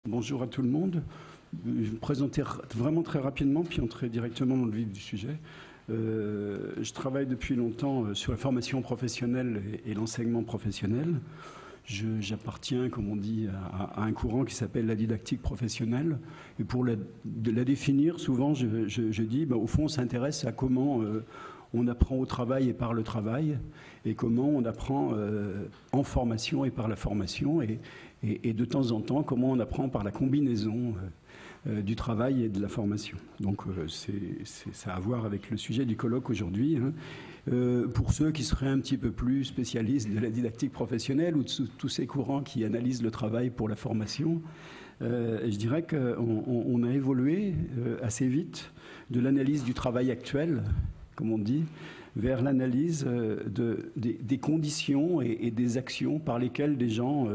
Bonjour à tout le monde. Je vais me présenter vraiment très rapidement, puis entrer directement dans le vif du sujet. Je travaille depuis longtemps sur la formation professionnelle et l'enseignement professionnel. J'appartiens, comme on dit, à un courant qui s'appelle la didactique professionnelle. Et pour la définir, souvent, je dis, au fond, on s'intéresse à comment on apprend au travail et par le travail, et comment on apprend en formation et par la formation, et de temps en temps, comment on apprend par la combinaison du travail et de la formation. Donc ça a à voir avec le sujet du colloque aujourd'hui. Pour ceux qui seraient un petit peu plus spécialistes de la didactique professionnelle ou de tous ces courants qui analysent le travail pour la formation, je dirais qu'on a évolué assez vite de l'analyse du travail actuel, comme on dit, vers l'analyse des conditions et des actions par lesquelles des gens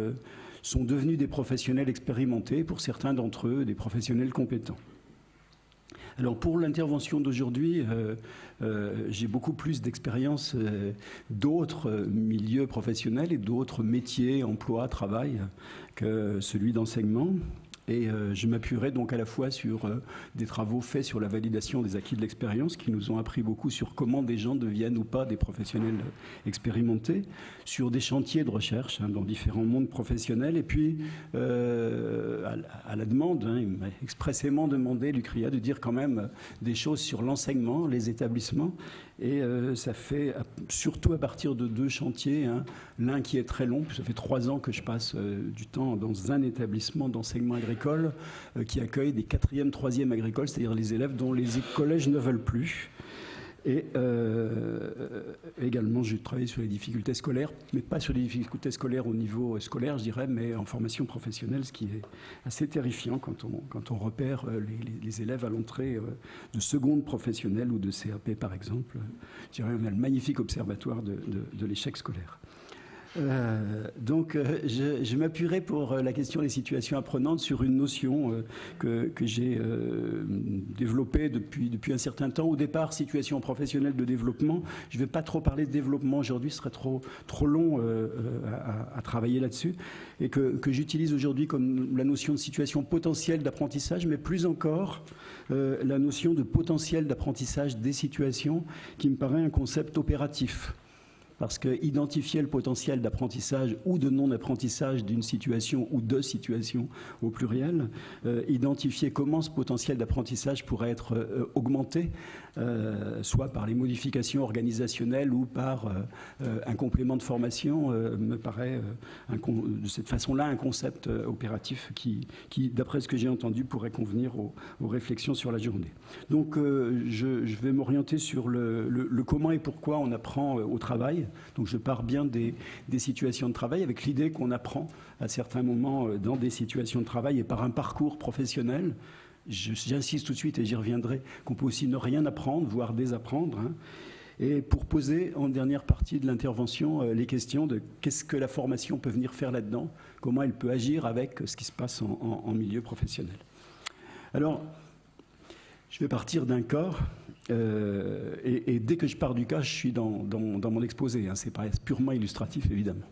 sont devenus des professionnels expérimentés, pour certains d'entre eux, des professionnels compétents. Alors pour l'intervention d'aujourd'hui, j'ai beaucoup plus d'expérience d'autres milieux professionnels et d'autres métiers, emplois, travail, que celui d'enseignement. Et je m'appuierai donc à la fois sur des travaux faits sur la validation des acquis de l'expérience qui nous ont appris beaucoup sur comment des gens deviennent ou pas des professionnels expérimentés, sur des chantiers de recherche dans différents mondes professionnels. Et puis, à la demande, il m'a expressément demandé, Lucria, de dire quand même des choses sur l'enseignement, les établissements. Et ça fait surtout à partir de deux chantiers, l'un qui est très long, ça fait 3 ans que je passe du temps dans un établissement d'enseignement agricole qui accueille des 4e, 3e agricoles, c'est-à-dire les élèves dont les collèges ne veulent plus. Et également, j'ai travaillé sur les difficultés scolaires, mais pas sur les difficultés scolaires au niveau scolaire, je dirais, mais en formation professionnelle, ce qui est assez terrifiant quand on repère les élèves à l'entrée de seconde professionnelle ou de CAP, par exemple. Je dirais, on a le magnifique observatoire de l'échec scolaire. Donc, je m'appuierai pour la question des situations apprenantes sur une notion que j'ai développée depuis un certain temps. Au départ, situation professionnelle de développement. Je ne vais pas trop parler de développement aujourd'hui, ce serait trop long à travailler là-dessus. Et que j'utilise aujourd'hui comme la notion de situation potentielle d'apprentissage, mais plus encore la notion de potentiel d'apprentissage des situations, qui me paraît un concept opératif. Parce que identifier le potentiel d'apprentissage ou de non-apprentissage d'une situation ou de situations au pluriel, identifier comment ce potentiel d'apprentissage pourrait être augmenté, soit par les modifications organisationnelles ou par un complément de formation, me paraît de cette façon-là un concept opératif qui, d'après ce que j'ai entendu, pourrait convenir aux réflexions sur la journée. Donc je vais m'orienter sur le comment et pourquoi on apprend au travail. Donc je pars bien des situations de travail avec l'idée qu'on apprend à certains moments dans des situations de travail et par un parcours professionnel. J'insiste tout de suite et j'y reviendrai qu'on peut aussi ne rien apprendre, voire désapprendre. Et pour poser en dernière partie de l'intervention les questions de qu'est-ce que la formation peut venir faire là-dedans, comment elle peut agir avec ce qui se passe en milieu professionnel. Alors, je vais partir d'un cas. Et dès que je pars du cas, je suis dans mon exposé. C'est purement illustratif, évidemment.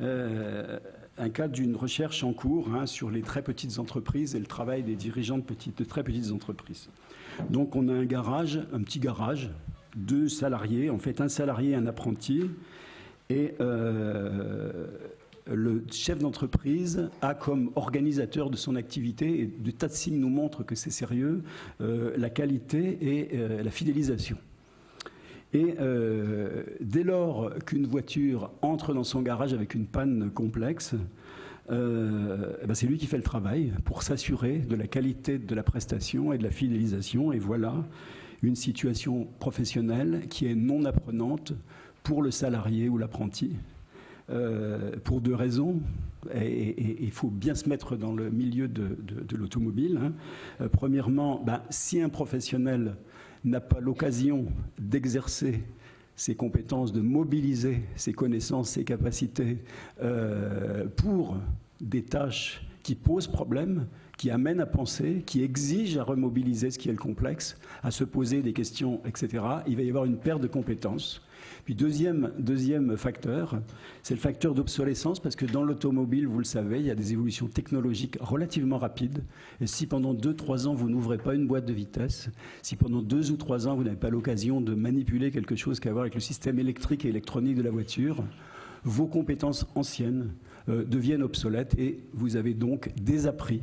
Un cas d'une recherche en cours sur les très petites entreprises et le travail des dirigeants de très petites entreprises. Donc on a un petit garage, 2 salariés, en fait un salarié et un apprenti. Et le chef d'entreprise a comme organisateur de son activité, et des tas de signes nous montrent que c'est sérieux, la qualité et la fidélisation. Et dès lors qu'une voiture entre dans son garage avec une panne complexe, c'est lui qui fait le travail pour s'assurer de la qualité de la prestation et de la fidélisation. Et voilà une situation professionnelle qui est non apprenante pour le salarié ou l'apprenti. Pour 2 raisons, et il faut bien se mettre dans le milieu de l'automobile. Premièrement, si un professionnel n'a pas l'occasion d'exercer ses compétences, de mobiliser ses connaissances, ses capacités pour des tâches qui posent problème, qui amènent à penser, qui exigent à remobiliser ce qui est le complexe, à se poser des questions, etc., il va y avoir une perte de compétences. Puis deuxième facteur, c'est le facteur d'obsolescence, parce que dans l'automobile, vous le savez, il y a des évolutions technologiques relativement rapides. Et si pendant 2-3 ans, vous n'ouvrez pas une boîte de vitesse, si pendant 2 ou 3 ans, vous n'avez pas l'occasion de manipuler quelque chose qui a à voir avec le système électrique et électronique de la voiture, vos compétences anciennes deviennent obsolètes et vous avez donc désappris.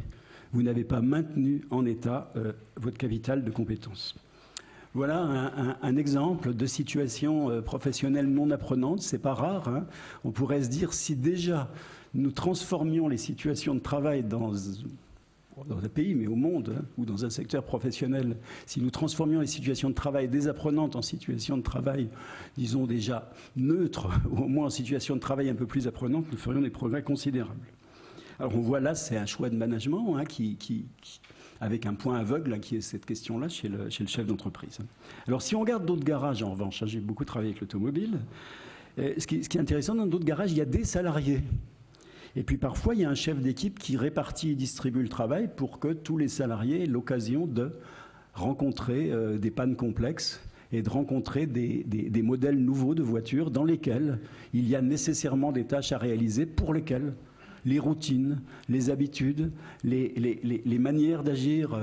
Vous n'avez pas maintenu en état votre capital de compétences. Voilà un exemple de situation professionnelle non apprenante. C'est pas rare, hein. On pourrait se dire, si déjà nous transformions les situations de travail dans un pays, mais au monde, hein, ou dans un secteur professionnel, si nous transformions les situations de travail désapprenantes en situations de travail, disons déjà neutres, ou au moins en situations de travail un peu plus apprenantes, nous ferions des progrès considérables. Alors on voit là, c'est un choix de management, hein, avec un point aveugle, hein, qui est cette question-là chez le chef d'entreprise. Alors si on regarde d'autres garages, en revanche, hein, j'ai beaucoup travaillé avec l'automobile, ce qui est intéressant, dans d'autres garages, il y a des salariés. Et puis parfois, il y a un chef d'équipe qui répartit et distribue le travail pour que tous les salariés aient l'occasion de rencontrer des pannes complexes et de rencontrer des modèles nouveaux de voitures dans lesquels il y a nécessairement des tâches à réaliser pour lesquelles les routines, les habitudes, les manières d'agir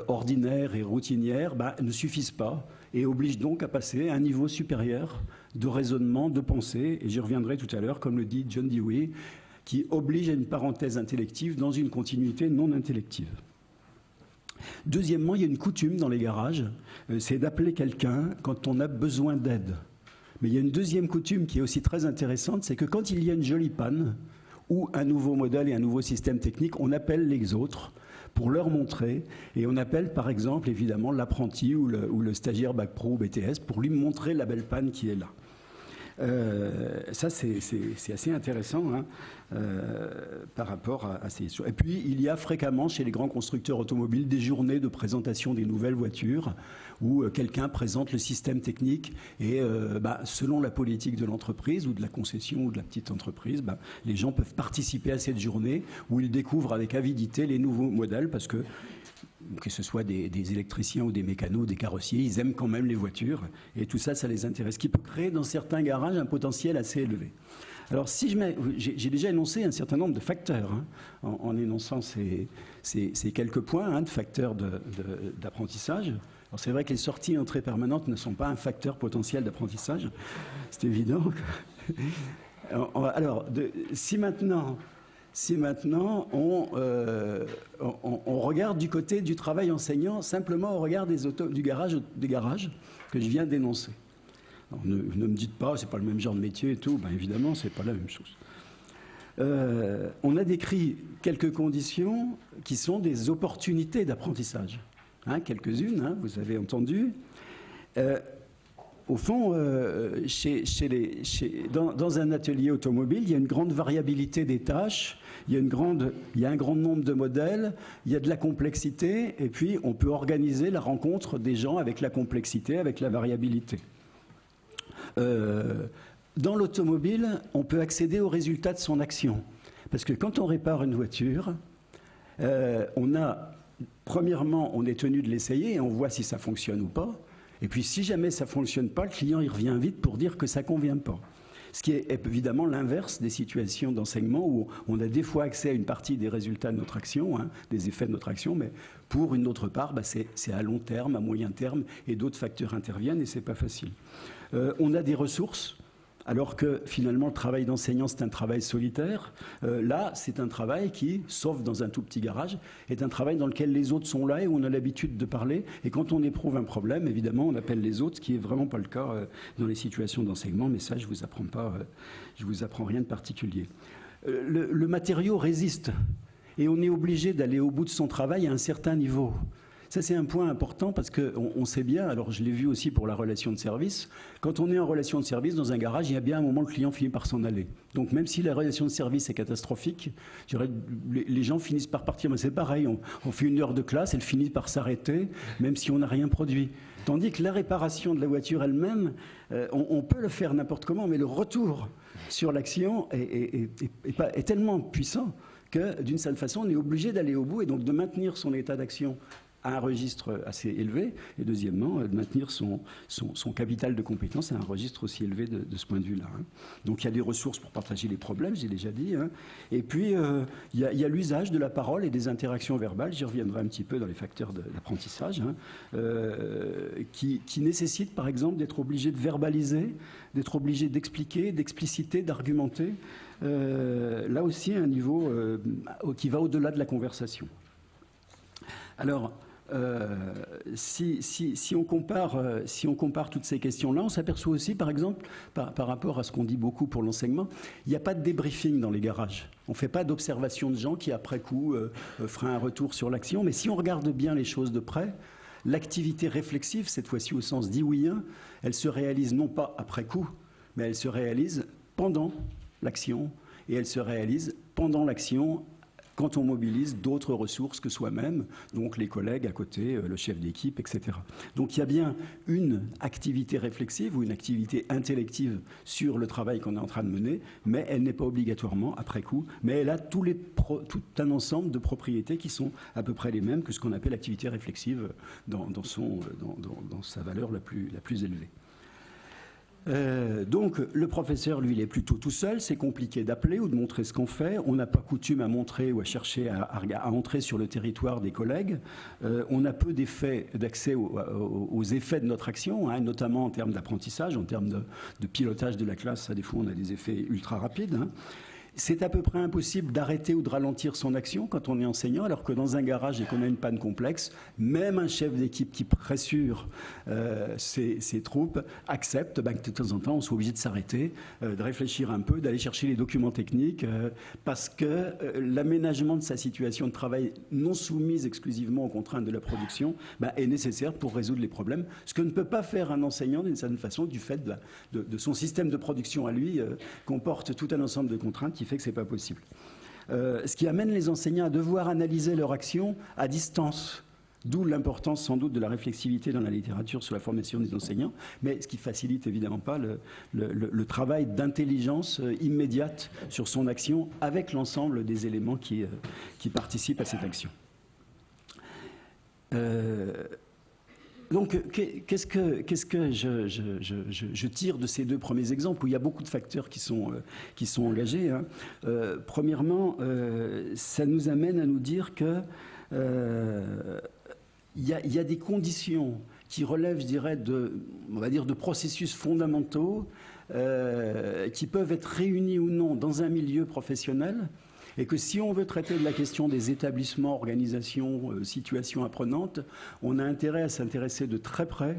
ordinaires et routinières ne suffisent pas et obligent donc à passer à un niveau supérieur de raisonnement, de pensée, et j'y reviendrai tout à l'heure, comme le dit John Dewey, qui oblige à une parenthèse intellective dans une continuité non intellective. Deuxièmement, il y a une coutume dans les garages, c'est d'appeler quelqu'un quand on a besoin d'aide. Mais il y a une deuxième coutume qui est aussi très intéressante, c'est que quand il y a une jolie panne, ou un nouveau modèle et un nouveau système technique, on appelle les autres pour leur montrer, et on appelle par exemple évidemment l'apprenti ou le stagiaire Bac Pro ou BTS pour lui montrer la belle panne qui est là. Ça c'est assez intéressant, hein, par rapport à ces choses. Et puis il y a fréquemment chez les grands constructeurs automobiles des journées de présentation des nouvelles voitures où quelqu'un présente le système technique et selon la politique de l'entreprise ou de la concession ou de la petite entreprise, les gens peuvent participer à cette journée où ils découvrent avec avidité les nouveaux modèles, parce que ce soit des électriciens ou des mécanos, des carrossiers, ils aiment quand même les voitures, et tout ça, ça les intéresse, ce qui peut créer dans certains garages un potentiel assez élevé. Alors, si j'ai déjà énoncé un certain nombre de facteurs, hein, en énonçant ces quelques points, hein, de facteurs d'apprentissage. Alors, c'est vrai que les sorties et entrées permanentes ne sont pas un facteur potentiel d'apprentissage, c'est évident. Alors, si maintenant on regarde du côté du travail enseignant, simplement on regarde des garages que je viens d'énoncer. Ne me dites pas, c'est pas le même genre de métier et tout, évidemment, c'est pas la même chose. On a décrit quelques conditions qui sont des opportunités d'apprentissage, hein, quelques-unes, hein, vous avez entendu. Au fond, dans un atelier automobile, il y a une grande variabilité des tâches, il y a un grand nombre de modèles, il y a de la complexité, et puis on peut organiser la rencontre des gens avec la complexité, avec la variabilité. Dans l'automobile, on peut accéder aux résultats de son action. Parce que quand on répare une voiture, premièrement, on est tenu de l'essayer et on voit si ça fonctionne ou pas. Et puis si jamais ça ne fonctionne pas, le client il revient vite pour dire que ça ne convient pas. Ce qui est évidemment l'inverse des situations d'enseignement où on a des fois accès à une partie des résultats de notre action, hein, des effets de notre action, mais pour une autre part, c'est à long terme, à moyen terme, et d'autres facteurs interviennent et ce n'est pas facile. On a des ressources, alors que finalement le travail d'enseignant c'est un travail solitaire. Là c'est un travail qui, sauf dans un tout petit garage, est un travail dans lequel les autres sont là et où on a l'habitude de parler, et quand on éprouve un problème, évidemment on appelle les autres, ce qui n'est vraiment pas le cas dans les situations d'enseignement, mais ça je vous apprends rien de particulier. Le matériau résiste et on est obligé d'aller au bout de son travail à un certain niveau. Ça, c'est un point important parce qu'on sait bien, alors je l'ai vu aussi pour la relation de service, quand on est en relation de service dans un garage, il y a bien un moment où le client finit par s'en aller. Donc même si la relation de service est catastrophique, je dirais, les gens finissent par partir. Mais c'est pareil, on fait une heure de classe, elle finit par s'arrêter, même si on n'a rien produit. Tandis que la réparation de la voiture elle-même, on peut le faire n'importe comment, mais le retour sur l'action est tellement puissant que d'une certaine façon, on est obligé d'aller au bout et donc de maintenir son état d'action à un registre assez élevé, et deuxièmement, de maintenir son capital de compétences à un registre aussi élevé de ce point de vue-là. Hein. Donc il y a des ressources pour partager les problèmes, j'ai déjà dit, hein. Et puis il y a l'usage de la parole et des interactions verbales, j'y reviendrai un petit peu dans les facteurs d'apprentissage, hein, qui nécessitent par exemple d'être obligé de verbaliser, d'être obligé d'expliquer, d'expliciter, d'argumenter, là aussi à un niveau qui va au-delà de la conversation. Alors, si on compare toutes ces questions-là, on s'aperçoit aussi, par exemple, par rapport à ce qu'on dit beaucoup pour l'enseignement, il n'y a pas de débriefing dans les garages. On ne fait pas d'observation de gens qui, après coup, fera un retour sur l'action. Mais si on regarde bien les choses de près, l'activité réflexive, cette fois-ci au sens diwiyien, elle se réalise non pas après coup, mais elle se réalise pendant l'action, et elle se réalise pendant l'action quand on mobilise d'autres ressources que soi-même, donc les collègues à côté, le chef d'équipe, etc. Donc il y a bien une activité réflexive ou une activité intellective sur le travail qu'on est en train de mener, mais elle n'est pas obligatoirement après coup, mais elle a tout un ensemble de propriétés qui sont à peu près les mêmes que ce qu'on appelle l'activité réflexive dans sa valeur la plus élevée. Donc le professeur, lui, il est plutôt tout seul, c'est compliqué d'appeler ou de montrer ce qu'on fait, on n'a pas coutume à montrer ou à chercher à entrer sur le territoire des collègues, on a peu d'accès aux effets de notre action, hein, notamment en termes d'apprentissage, en termes de pilotage de la classe, à des fois on a des effets ultra rapides. Hein. C'est à peu près impossible d'arrêter ou de ralentir son action quand on est enseignant, alors que dans un garage et qu'on a une panne complexe, même un chef d'équipe qui pressure ses troupes accepte que de temps en temps on soit obligé de s'arrêter, de réfléchir un peu, d'aller chercher les documents techniques, parce que l'aménagement de sa situation de travail non soumise exclusivement aux contraintes de la production est nécessaire pour résoudre les problèmes, ce que ne peut pas faire un enseignant d'une certaine façon du fait de son système de production à lui, comporte tout un ensemble de contraintes qui fait que ce n'est pas possible. Ce qui amène les enseignants à devoir analyser leur action à distance, d'où l'importance sans doute de la réflexivité dans la littérature sur la formation des enseignants, mais ce qui facilite évidemment pas le travail d'intelligence immédiate sur son action avec l'ensemble des éléments qui participent à cette action. Donc, qu'est-ce que je tire de ces deux premiers exemples où il y a beaucoup de facteurs qui sont engagés, hein. Premièrement, ça nous amène à nous dire que il y a des conditions qui relèvent, je dirais, on va dire, de processus fondamentaux qui peuvent être réunis ou non dans un milieu professionnel. Et que si on veut traiter de la question des établissements, organisations, situations apprenantes, on a intérêt à s'intéresser de très près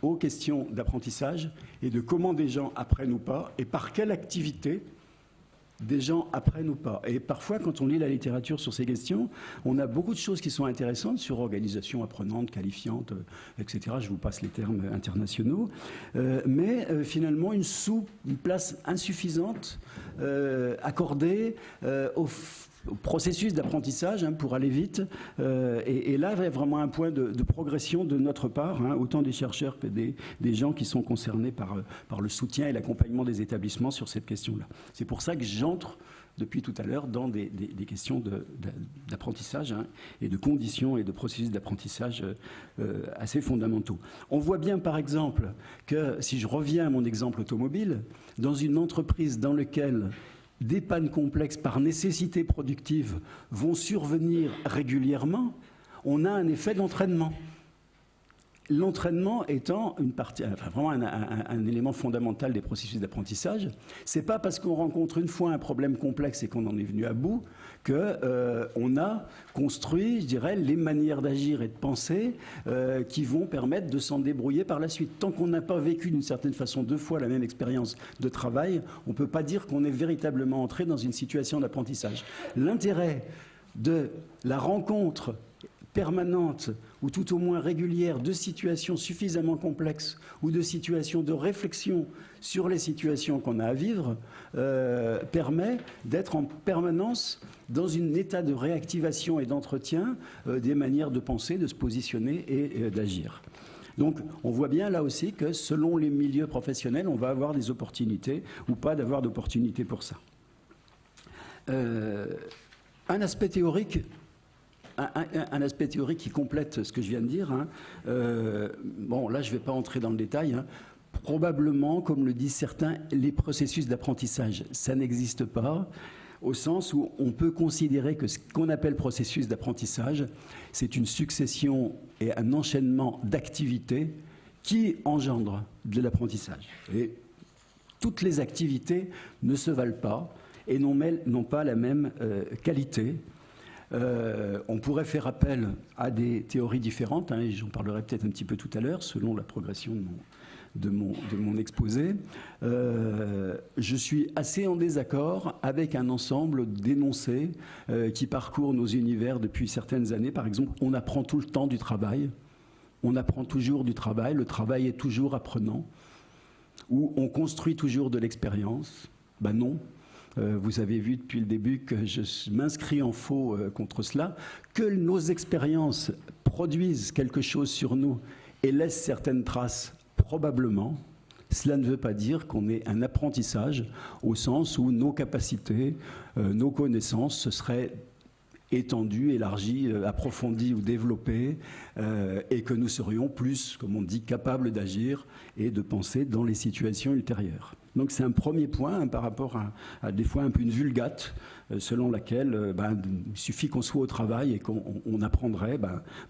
aux questions d'apprentissage et de comment des gens apprennent ou pas, et par quelle activité des gens apprennent ou pas. Et parfois, quand on lit la littérature sur ces questions, on a beaucoup de choses qui sont intéressantes sur organisation apprenante, qualifiante, etc. Je vous passe les termes internationaux. Mais finalement, une place insuffisante accordée au processus d'apprentissage, hein, pour aller vite. Et là, il y a vraiment un point de progression de notre part, hein, autant des chercheurs que des gens qui sont concernés par le soutien et l'accompagnement des établissements sur cette question-là. C'est pour ça que j'entre depuis tout à l'heure dans des questions d'apprentissage, hein, et de conditions et de processus d'apprentissage assez fondamentaux. On voit bien, par exemple, que si je reviens à mon exemple automobile, dans une entreprise dans laquelle des pannes complexes par nécessité productive vont survenir régulièrement, on a un effet d'entraînement. L'entraînement étant une partie, enfin vraiment un élément fondamental des processus d'apprentissage. C'est pas parce qu'on rencontre une fois un problème complexe et qu'on en est venu à bout qu'on a construit, je dirais, les manières d'agir et de penser qui vont permettre de s'en débrouiller par la suite. Tant qu'on n'a pas vécu d'une certaine façon deux fois la même expérience de travail, on ne peut pas dire qu'on est véritablement entré dans une situation d'apprentissage. L'intérêt de la rencontre permanente ou tout au moins régulière de situations suffisamment complexes ou de situations de réflexion sur les situations qu'on a à vivre permet d'être en permanence dans un état de réactivation et d'entretien des manières de penser, de se positionner et d'agir. Donc on voit bien là aussi que selon les milieux professionnels, on va avoir des opportunités ou pas d'avoir d'opportunités pour ça. Un aspect théorique un aspect théorique qui complète ce que je viens de dire. Hein. Bon, là, je ne vais pas entrer dans le détail. Hein. Probablement, comme le disent certains, les processus d'apprentissage, ça n'existe pas, au sens où on peut considérer que ce qu'on appelle processus d'apprentissage, c'est une succession et un enchaînement d'activités qui engendrent de l'apprentissage. Et toutes les activités ne se valent pas et n'ont pas la même qualité. On pourrait faire appel à des théories différentes, hein, et j'en parlerai peut-être un petit peu tout à l'heure, selon la progression de mon exposé. Je suis assez en désaccord avec un ensemble d'énoncés qui parcourent nos univers depuis certaines années. Par exemple, on apprend tout le temps du travail, on apprend toujours du travail, le travail est toujours apprenant, ou on construit toujours de l'expérience. Ben non. Vous avez vu depuis le début que je m'inscris en faux contre cela, que nos expériences produisent quelque chose sur nous et laissent certaines traces, probablement. Cela ne veut pas dire qu'on ait un apprentissage au sens où nos capacités, nos connaissances se seraient étendues, élargies, approfondies ou développées, et que nous serions plus, comme on dit, capables d'agir et de penser dans les situations ultérieures. Donc c'est un premier point hein, par rapport à des fois un peu une vulgate selon laquelle il suffit qu'on soit au travail et qu'on apprendrait.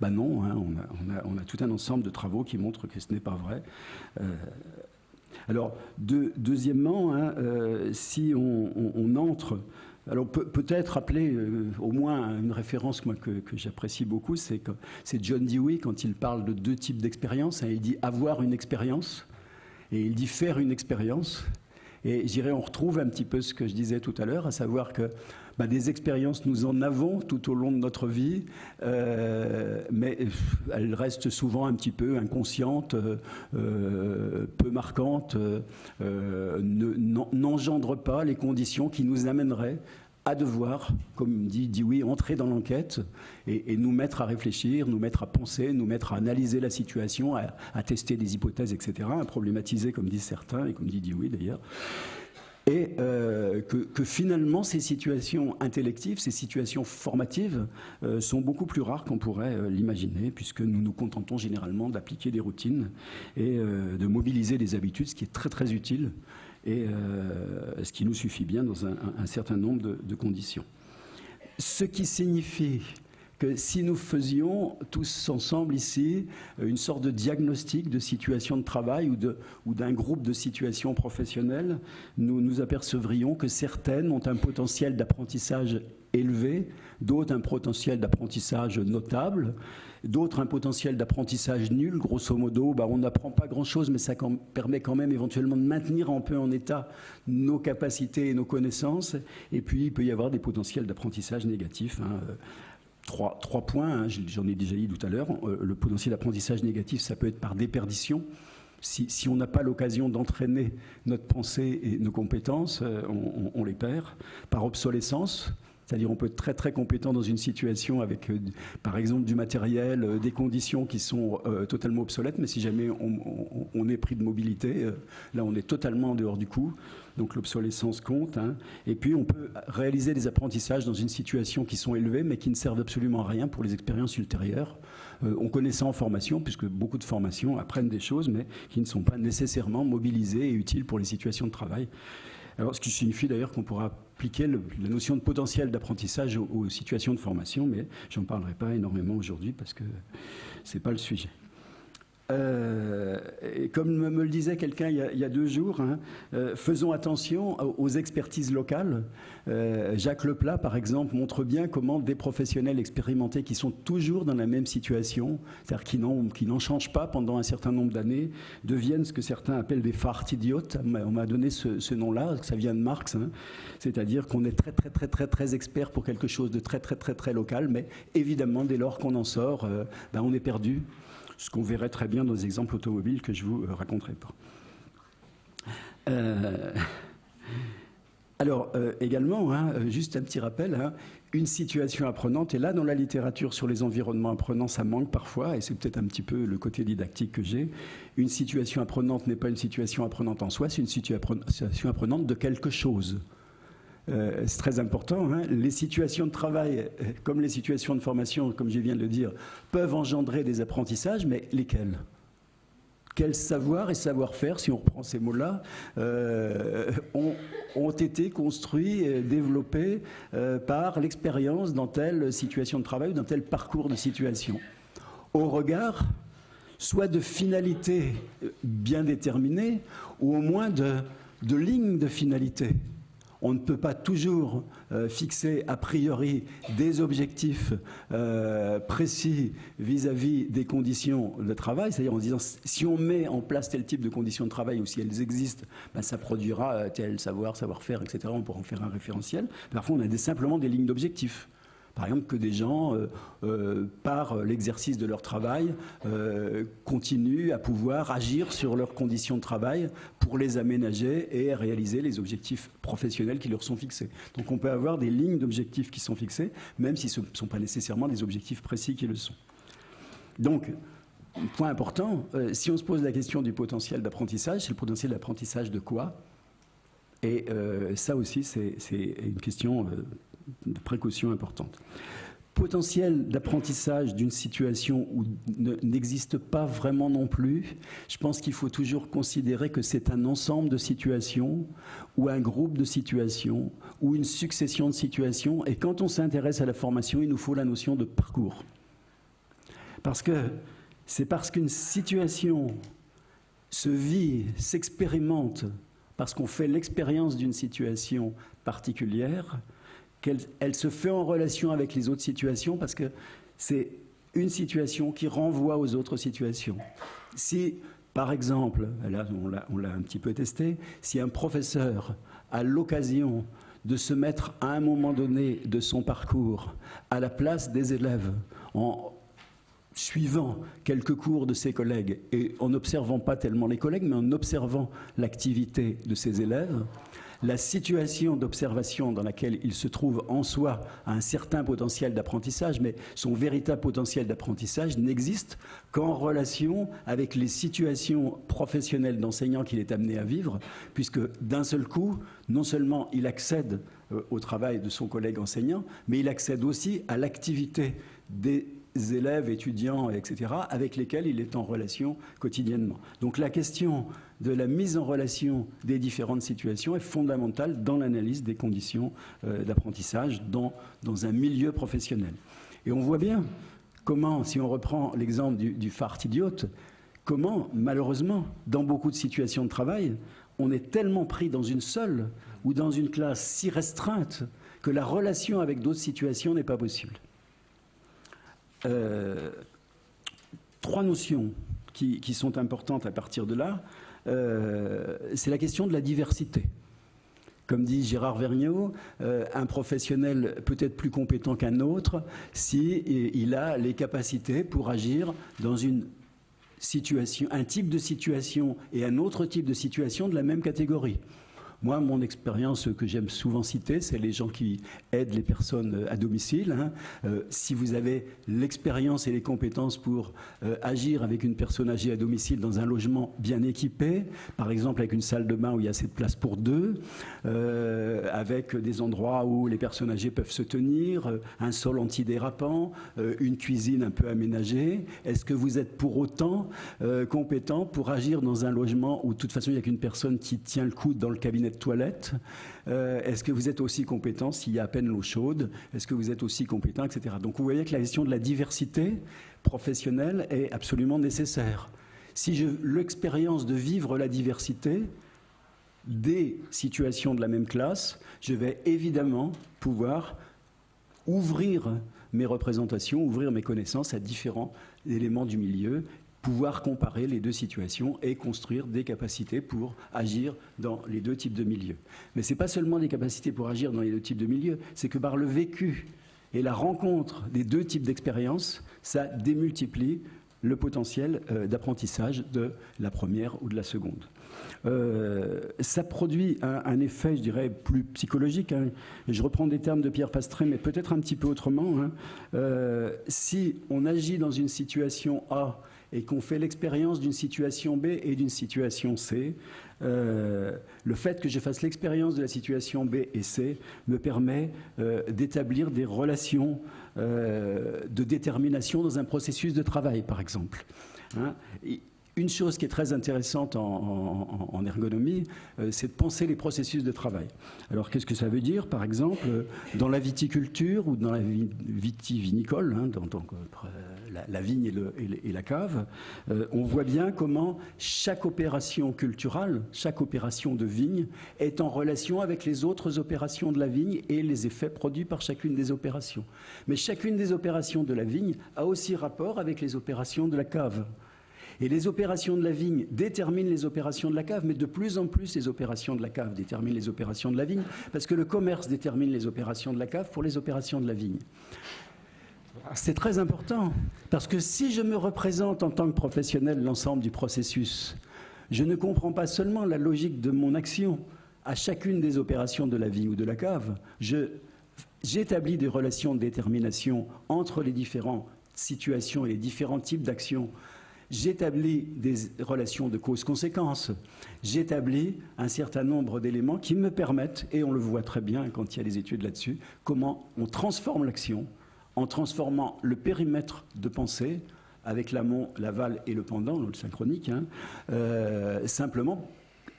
Non, hein, on a tout un ensemble de travaux qui montrent que ce n'est pas vrai. Alors deuxièmement, hein, si on entre... Alors peut-être rappeler au moins une référence moi, que j'apprécie beaucoup, c'est John Dewey quand il parle de deux types d'expériences. Hein, il dit avoir une expérience et il dit faire une expérience. Et je dirais on retrouve un petit peu ce que je disais tout à l'heure, à savoir que des expériences nous en avons tout au long de notre vie, mais elles restent souvent un petit peu inconscientes, peu marquantes, n'engendrent pas les conditions qui nous amèneraient à devoir, comme dit Dewey, entrer dans l'enquête et nous mettre à réfléchir, nous mettre à penser, nous mettre à analyser la situation, à tester des hypothèses, etc., à problématiser, comme disent certains, et comme dit Dewey d'ailleurs. Et que finalement, ces situations intellectives, ces situations formatives sont beaucoup plus rares qu'on pourrait l'imaginer, puisque nous nous contentons généralement d'appliquer des routines et de mobiliser des habitudes, ce qui est très très utile et ce qui nous suffit bien dans un certain nombre de conditions. Ce qui signifie que si nous faisions tous ensemble ici une sorte de diagnostic de situation de travail ou d'un groupe de situations professionnelles, nous apercevrions que certaines ont un potentiel d'apprentissage élevé, d'autres un potentiel d'apprentissage notable, d'autres un potentiel d'apprentissage nul. Grosso modo, on n'apprend pas grand-chose, mais ça permet quand même éventuellement de maintenir un peu en état nos capacités et nos connaissances. Et puis, il peut y avoir des potentiels d'apprentissage négatifs. Hein. Trois points, hein, j'en ai déjà dit tout à l'heure. Le potentiel d'apprentissage négatif, ça peut être par déperdition. Si on n'a pas l'occasion d'entraîner notre pensée et nos compétences, on les perd. Par obsolescence, c'est-à-dire on peut être très très compétent dans une situation avec par exemple du matériel, des conditions qui sont totalement obsolètes, mais si jamais on est pris de mobilité, là on est totalement en dehors du coup. Donc l'obsolescence compte. Hein. Et puis on peut réaliser des apprentissages dans une situation qui sont élevés mais qui ne servent absolument à rien pour les expériences ultérieures. On connaît ça en formation puisque beaucoup de formations apprennent des choses mais qui ne sont pas nécessairement mobilisées et utiles pour les situations de travail. Alors, ce qui signifie d'ailleurs qu'on pourra appliquer la notion de potentiel d'apprentissage aux situations de formation, mais j'en parlerai pas énormément aujourd'hui parce que c'est pas le sujet. Et comme me le disait quelqu'un il y a 2 jours, hein, faisons attention aux expertises locales. Jacques Leplat, par exemple, montre bien comment des professionnels expérimentés qui sont toujours dans la même situation, c'est-à-dire qui n'en changent pas pendant un certain nombre d'années, deviennent ce que certains appellent des fartidiotes. On m'a donné ce nom-là, ça vient de Marx, hein. C'est-à-dire qu'on est très très très très très expert pour quelque chose de très très très très local, mais évidemment dès lors qu'on en sort, on est perdu. Ce qu'on verrait très bien dans les exemples automobiles que je ne vous raconterai pas. Alors, également, hein, juste un petit rappel, hein, une situation apprenante, et là, dans la littérature sur les environnements apprenants, ça manque parfois, et c'est peut-être un petit peu le côté didactique que j'ai. Une situation apprenante n'est pas une situation apprenante en soi, c'est une situation apprenante de quelque chose. c'est très important, hein. Les situations de travail, comme les situations de formation, comme je viens de le dire, peuvent engendrer des apprentissages, mais lesquels ? Quels savoirs et savoir-faire, si on reprend ces mots-là, ont été construits, développés par l'expérience dans telle situation de travail ou dans tel parcours de situation, au regard soit de finalités bien déterminées ou au moins de lignes de finalité. On ne peut pas toujours fixer a priori des objectifs précis vis-à-vis des conditions de travail, c'est-à-dire en se disant si on met en place tel type de conditions de travail ou si elles existent, ben, ça produira tel savoir-faire, etc. On pourra en faire un référentiel. Parfois, on a simplement des lignes d'objectifs. Par exemple, que des gens, par l'exercice de leur travail, continuent à pouvoir agir sur leurs conditions de travail pour les aménager et réaliser les objectifs professionnels qui leur sont fixés. Donc on peut avoir des lignes d'objectifs qui sont fixées, même si ce ne sont pas nécessairement des objectifs précis qui le sont. Donc, point important, si on se pose la question du potentiel d'apprentissage, c'est le potentiel d'apprentissage de quoi ? Et ça aussi, c'est une question de précaution importante. Potentiel d'apprentissage d'une situation où n'existe pas vraiment non plus, je pense qu'il faut toujours considérer que c'est un ensemble de situations ou un groupe de situations ou une succession de situations. Et quand on s'intéresse à la formation, il nous faut la notion de parcours. Parce que c'est parce qu'une situation se vit, s'expérimente, parce qu'on fait l'expérience d'une situation particulière, qu'elle se fait en relation avec les autres situations, parce que c'est une situation qui renvoie aux autres situations. Si, par exemple, là on l'a un petit peu testé, si un professeur a l'occasion de se mettre à un moment donné de son parcours à la place des élèves, en suivant quelques cours de ses collègues et en n'observant pas tellement les collègues, mais en observant l'activité de ses élèves, la situation d'observation dans laquelle il se trouve en soi a un certain potentiel d'apprentissage, mais son véritable potentiel d'apprentissage n'existe qu'en relation avec les situations professionnelles d'enseignant qu'il est amené à vivre, puisque d'un seul coup, non seulement il accède au travail de son collègue enseignant, mais il accède aussi à l'activité des élèves, étudiants, etc., avec lesquels il est en relation quotidiennement. Donc la question de la mise en relation des différentes situations est fondamentale dans l'analyse des conditions d'apprentissage dans un milieu professionnel. Et on voit bien comment, si on reprend l'exemple du fart idiote, comment, malheureusement, dans beaucoup de situations de travail, on est tellement pris dans une seule ou dans une classe si restreinte que la relation avec d'autres situations n'est pas possible. Trois notions qui sont importantes à partir de là. C'est la question de la diversité. Comme dit Gérard Vergniaud, un professionnel peut être plus compétent qu'un autre si il a les capacités pour agir dans une situation, un type de situation et un autre type de situation de la même catégorie. Moi, mon expérience que j'aime souvent citer, c'est les gens qui aident les personnes à domicile. Si vous avez l'expérience et les compétences pour agir avec une personne âgée à domicile dans un logement bien équipé, par exemple avec une salle de bain où il y a assez de place pour deux, avec des endroits où les personnes âgées peuvent se tenir, un sol antidérapant, une cuisine un peu aménagée, est-ce que vous êtes pour autant compétent pour agir dans un logement où de toute façon il n'y a qu'une personne qui tient le coude dans le cabinet de toilette? Est-ce que vous êtes aussi compétent s'il y a à peine l'eau chaude? Est-ce que vous êtes aussi compétent, etc. Donc vous voyez que la question de la diversité professionnelle est absolument nécessaire. Si j'ai l'expérience de vivre la diversité des situations de la même classe, je vais évidemment pouvoir ouvrir mes représentations, ouvrir mes connaissances à différents éléments du milieu, pouvoir comparer les deux situations et construire des capacités pour agir dans les deux types de milieux. Mais ce n'est pas seulement des capacités pour agir dans les deux types de milieux, c'est que par le vécu et la rencontre des deux types d'expériences, ça démultiplie le potentiel d'apprentissage de la première ou de la seconde. Ça produit un effet, je dirais, plus psychologique. Je reprends des termes de Pierre Pastré, mais peut-être un petit peu autrement. Si on agit dans une situation A et qu'on fait l'expérience d'une situation B et d'une situation C, le fait que je fasse l'expérience de la situation B et C me permet d'établir des relations de détermination dans un processus de travail, par exemple. Hein. Une chose qui est très intéressante en ergonomie, c'est de penser les processus de travail. Alors, qu'est-ce que ça veut dire? Par exemple, dans la viticulture ou dans la vitivinicole, hein, la vigne et la cave, on voit bien comment chaque opération culturale, chaque opération de vigne est en relation avec les autres opérations de la vigne et les effets produits par chacune des opérations. Mais chacune des opérations de la vigne a aussi rapport avec les opérations de la cave. Et les opérations de la vigne déterminent les opérations de la cave, mais de plus en plus les opérations de la cave déterminent les opérations de la vigne, parce que le commerce détermine les opérations de la cave pour les opérations de la vigne. C'est très important, parce que si je me représente en tant que professionnel l'ensemble du processus, je ne comprends pas seulement la logique de mon action à chacune des opérations de la vigne ou de la cave, j'établis des relations de détermination entre les différentes situations et les différents types d'actions. J'établis des relations de cause-conséquence, j'établis un certain nombre d'éléments qui me permettent, et on le voit très bien quand il y a des études là-dessus, comment on transforme l'action en transformant le périmètre de pensée avec l'amont, l'aval et le pendant, le synchronique, hein, simplement,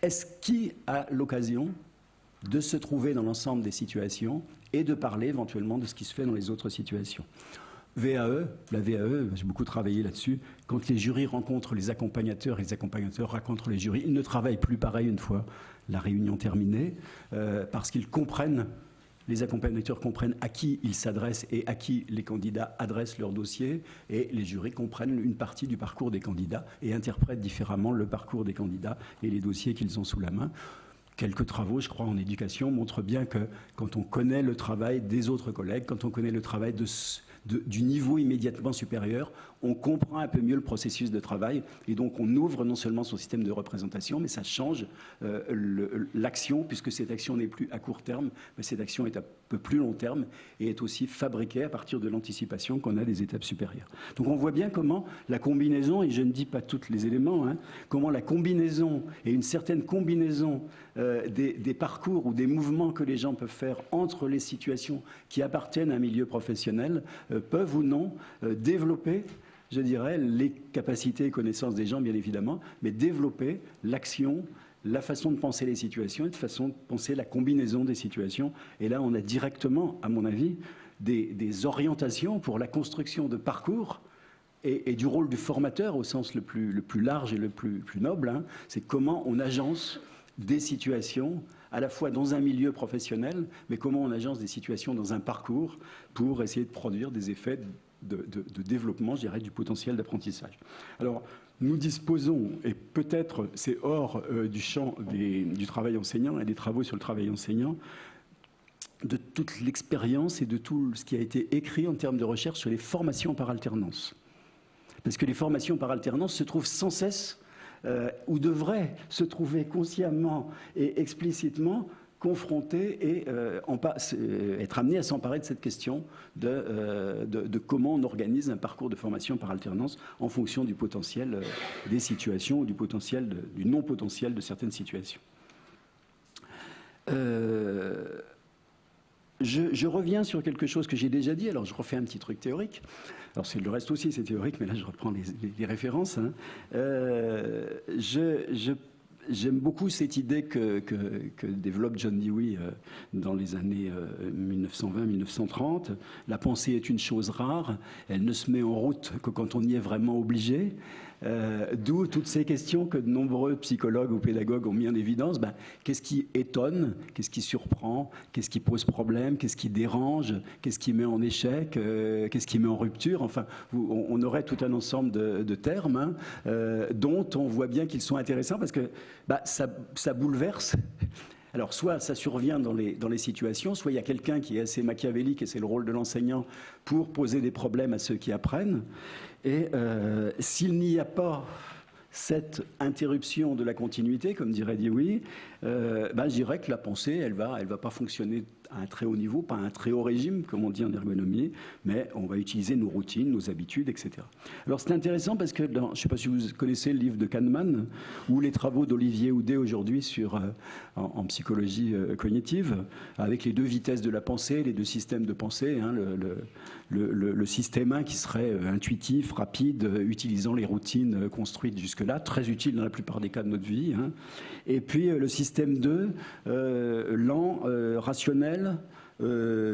est-ce qui a l'occasion de se trouver dans l'ensemble des situations et de parler éventuellement de ce qui se fait dans les autres situations. VAE, la VAE, j'ai beaucoup travaillé là-dessus. Quand les jurys rencontrent les accompagnateurs et les accompagnateurs rencontrent les jurys, ils ne travaillent plus pareil une fois la réunion terminée, parce qu'ils comprennent, les accompagnateurs comprennent à qui ils s'adressent et à qui les candidats adressent leur dossier, et les jurys comprennent une partie du parcours des candidats et interprètent différemment le parcours des candidats et les dossiers qu'ils ont sous la main. Quelques travaux, je crois, en éducation montrent bien que quand on connaît le travail des autres collègues, quand on connaît le travail du niveau immédiatement supérieur, on comprend un peu mieux le processus de travail et donc on ouvre non seulement son système de représentation, mais ça change l'action, puisque cette action n'est plus à court terme, mais cette action est à peu plus long terme et est aussi fabriquée à partir de l'anticipation qu'on a des étapes supérieures. Donc on voit bien comment la combinaison, et je ne dis pas tous les éléments, hein, comment la combinaison et une certaine combinaison des parcours ou des mouvements que les gens peuvent faire entre les situations qui appartiennent à un milieu professionnel peuvent ou non développer, je dirais, les capacités et connaissances des gens, bien évidemment, mais développer l'action, la façon de penser les situations et de façon de penser la combinaison des situations. Et là, on a directement, à mon avis, des orientations pour la construction de parcours et du rôle du formateur au sens le plus large et le plus noble. Hein. C'est comment on agence des situations à la fois dans un milieu professionnel, mais comment on agence des situations dans un parcours pour essayer de produire des effets de développement, je dirais, du potentiel d'apprentissage. Alors, nous disposons, et peut-être c'est hors du champ du travail enseignant et des travaux sur le travail enseignant, de toute l'expérience et de tout ce qui a été écrit en termes de recherche sur les formations par alternance. Parce que les formations par alternance se trouvent sans cesse ou devraient se trouver consciemment et explicitement confrontés et être amenés à s'emparer de cette question de comment on organise un parcours de formation par alternance en fonction du potentiel des situations ou du non-potentiel de certaines situations. Je reviens sur quelque chose que j'ai déjà dit, alors je refais un petit truc théorique. Alors le reste aussi c'est théorique, mais là je reprends les références. Hein. J'aime beaucoup cette idée que développe John Dewey dans les années 1920-1930. La pensée est une chose rare, elle ne se met en route que quand on y est vraiment obligé. D'où toutes ces questions que de nombreux psychologues ou pédagogues ont mis en évidence. Qu'est-ce qui étonne? Qu'est-ce qui surprend? Qu'est-ce qui pose problème? Qu'est-ce qui dérange? Qu'est-ce qui met en échec? Qu'est-ce qui met en rupture? Enfin, on aurait tout un ensemble de termes hein, dont on voit bien qu'ils sont intéressants parce que ça bouleverse. Alors, soit ça survient dans les situations, soit il y a quelqu'un qui est assez machiavélique, et c'est le rôle de l'enseignant, pour poser des problèmes à ceux qui apprennent. Et s'il n'y a pas cette interruption de la continuité, comme dirait Dewey, je dirais que la pensée, elle va pas fonctionner à un très haut niveau, pas à un très haut régime, comme on dit en ergonomie, mais on va utiliser nos routines, nos habitudes, etc. Alors c'est intéressant parce que, je ne sais pas si vous connaissez le livre de Kahneman, ou les travaux d'Olivier Houdet aujourd'hui en psychologie cognitive, avec les deux vitesses de la pensée, les deux systèmes de pensée, hein, le système 1 qui serait intuitif, rapide, utilisant les routines construites jusque-là, très utile dans la plupart des cas de notre vie, hein. Et puis le système 2, lent, rationnel,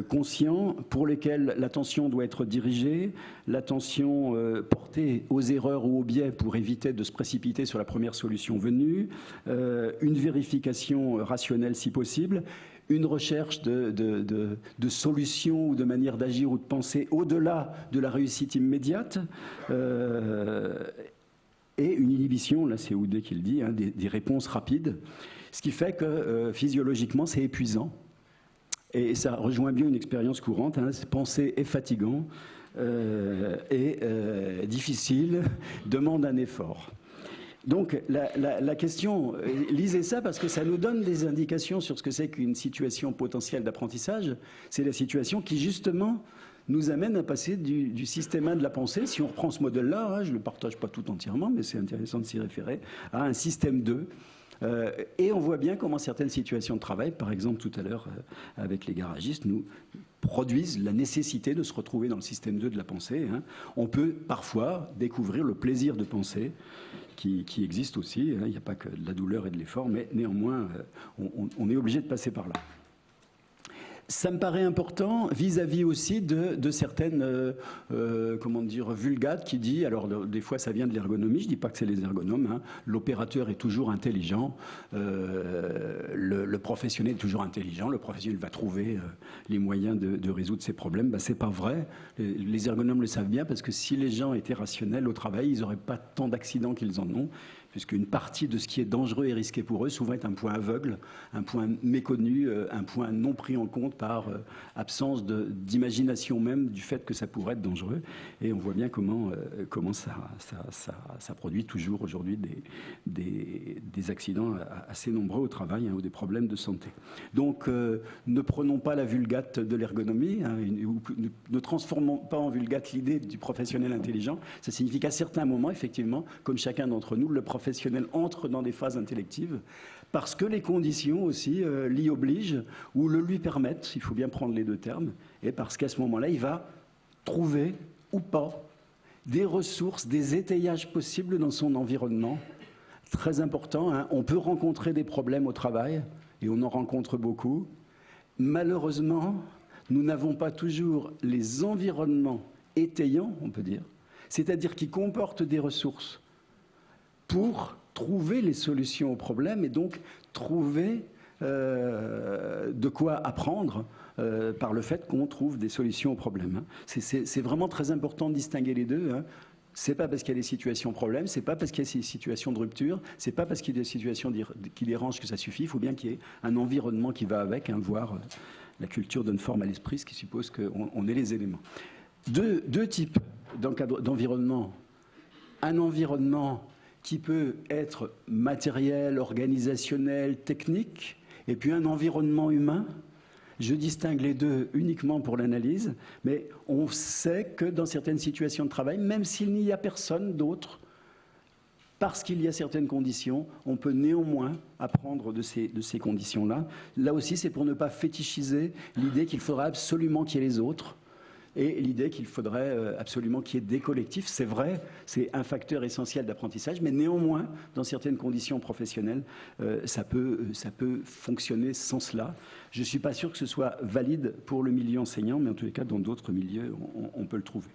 conscient, pour lesquels l'attention doit être dirigée, l'attention portée aux erreurs ou aux biais pour éviter de se précipiter sur la première solution venue, une vérification rationnelle si possible, une recherche de solutions ou de manière d'agir ou de penser au-delà de la réussite immédiate, et une inhibition, là c'est Houdet qui le dit, hein, des réponses rapides, ce qui fait que physiologiquement c'est épuisant. Et ça rejoint bien une expérience courante, hein, penser est fatigant et difficile, demande un effort. Donc la question, lisez ça parce que ça nous donne des indications sur ce que c'est qu'une situation potentielle d'apprentissage. C'est la situation qui justement nous amène à passer du système 1 de la pensée, si on reprend ce modèle-là, hein, je ne le partage pas tout entièrement, mais c'est intéressant de s'y référer, à un système 2. Et on voit bien comment certaines situations de travail, par exemple tout à l'heure avec les garagistes, nous produisent la nécessité de se retrouver dans le système 2 de la pensée, hein. On peut parfois découvrir le plaisir de penser qui existe aussi, hein. Il n'y a pas que de la douleur et de l'effort, mais néanmoins on est obligé de passer par là. Ça me paraît important vis-à-vis aussi de certaines comment dire, vulgates qui dit, alors des fois ça vient de l'ergonomie, je ne dis pas que c'est les ergonomes, hein, l'opérateur est toujours intelligent, le professionnel est toujours intelligent, le professionnel va trouver les moyens de résoudre ses problèmes. Ben, c'est pas vrai, les ergonomes le savent bien parce que si les gens étaient rationnels au travail, ils n'auraient pas tant d'accidents qu'ils en ont, puisqu'une partie de ce qui est dangereux et risqué pour eux souvent est un point aveugle, un point méconnu, un point non pris en compte par absence d'imagination même du fait que ça pourrait être dangereux. Et on voit bien comment ça produit toujours aujourd'hui des accidents assez nombreux au travail, hein, ou des problèmes de santé. Donc ne prenons pas la vulgate de l'ergonomie, hein, ne transformons pas en vulgate l'idée du professionnel intelligent. Ça signifie qu'à certains moments, effectivement, comme chacun d'entre nous, le professionnel entre dans des phases intellectives parce que les conditions aussi l'y obligent ou le lui permettent, il faut bien prendre les deux termes, et parce qu'à ce moment-là, il va trouver ou pas des ressources, des étayages possibles dans son environnement. Très important, hein. On peut rencontrer des problèmes au travail, et on en rencontre beaucoup. Malheureusement, nous n'avons pas toujours les environnements étayants, on peut dire, c'est-à-dire qui comportent des ressources pour trouver les solutions aux problèmes et donc trouver de quoi apprendre par le fait qu'on trouve des solutions aux problèmes, hein. C'est vraiment très important de distinguer les deux, hein. C'est pas parce qu'il y a des situations problèmes, c'est pas parce qu'il y a des situations de rupture, c'est pas parce qu'il y a des situations qui dérangent que ça suffit. Il faut bien qu'il y ait un environnement qui va avec, hein, voire la culture donne forme à l'esprit, ce qui suppose qu'on ait les éléments. Deux types d'environnement. Un environnement qui peut être matériel, organisationnel, technique, et puis un environnement humain. Je distingue les deux uniquement pour l'analyse, mais on sait que dans certaines situations de travail, même s'il n'y a personne d'autre, parce qu'il y a certaines conditions, on peut néanmoins apprendre de ces conditions-là. Là aussi, c'est pour ne pas fétichiser l'idée qu'il faudra absolument qu'il y ait les autres, et l'idée qu'il faudrait absolument qu'il y ait des collectifs. C'est vrai, c'est un facteur essentiel d'apprentissage, mais néanmoins, dans certaines conditions professionnelles, ça peut fonctionner sans cela. Je ne suis pas sûr que ce soit valide pour le milieu enseignant, mais en tous les cas, dans d'autres milieux, on peut le trouver.